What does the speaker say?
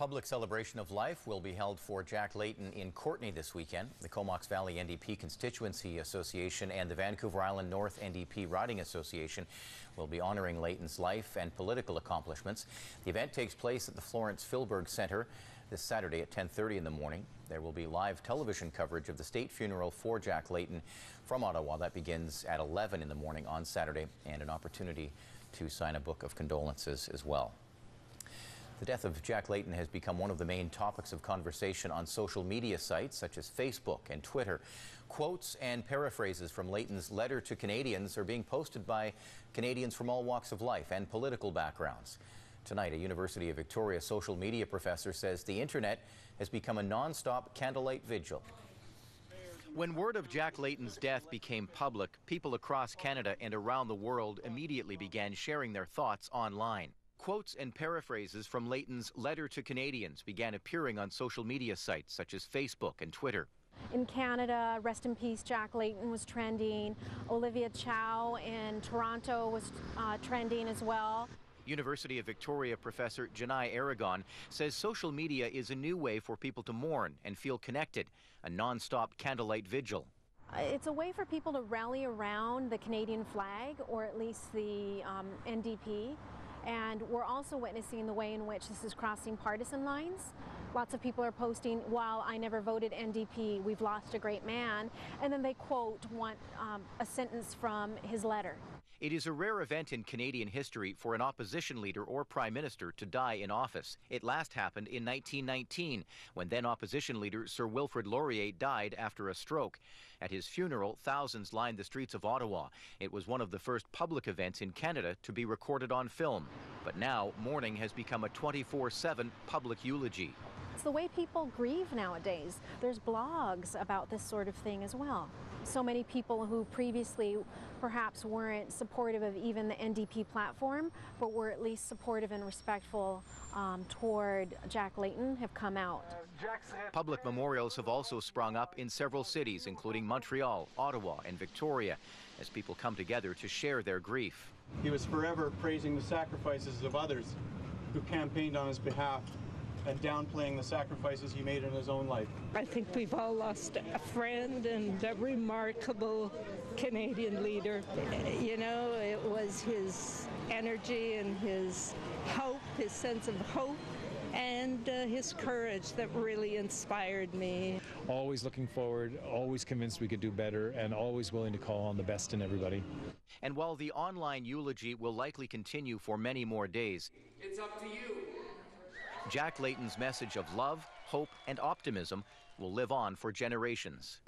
public celebration of life will be held for Jack Layton in Courtenay this weekend. The Comox Valley NDP Constituency Association and the Vancouver Island North NDP Riding Association will be honoring Layton's life and political accomplishments. The event takes place at the Florence Filberg Centre this Saturday at 10:30 in the morning. There will be live television coverage of the state funeral for Jack Layton from Ottawa. That begins at 11 in the morning on Saturday, and an opportunity to sign a book of condolences as well. The death of Jack Layton has become one of the main topics of conversation on social media sites such as Facebook and Twitter. Quotes and paraphrases from Layton's letter to Canadians are being posted by Canadians from all walks of life and political backgrounds. Tonight, a University of Victoria social media professor says the internet has become a non-stop candlelight vigil. When word of Jack Layton's death became public, people across Canada and around the world immediately began sharing their thoughts online. Quotes and paraphrases from Layton's letter to Canadians began appearing on social media sites such as Facebook and Twitter. In Canada, rest in peace, Jack Layton was trending. Olivia Chow in Toronto was trending as well. University of Victoria professor Janai Aragon says social media is a new way for people to mourn and feel connected, a non-stop candlelight vigil. It's a way for people to rally around the Canadian flag, or at least the NDP. And we're also witnessing the way in which this is crossing partisan lines. Lots of people are posting, while I never voted NDP, we've lost a great man. And then they quote a sentence from his letter. It is a rare event in Canadian history for an opposition leader or prime minister to die in office. It last happened in 1919, when then opposition leader Sir Wilfrid Laurier died after a stroke. At his funeral, thousands lined the streets of Ottawa. It was one of the first public events in Canada to be recorded on film. But now, mourning has become a 24/7 public eulogy. It's the way people grieve nowadays. There's blogs about this sort of thing as well. So many people who previously perhaps weren't supportive of even the NDP platform, but were at least supportive and respectful toward Jack Layton, have come out. Public memorials have also sprung up in several cities, including Montreal, Ottawa, and Victoria, as people come together to share their grief. He was forever praising the sacrifices of others who campaigned on his behalf and downplaying the sacrifices he made in his own life. I think we've all lost a friend and a remarkable Canadian leader. You know, it was his energy and his hope, his sense of hope, and his courage that really inspired me. Always looking forward, always convinced we could do better, and always willing to call on the best in everybody. And while the online eulogy will likely continue for many more days, it's up to you. Jack Layton's message of love, hope, and optimism will live on for generations.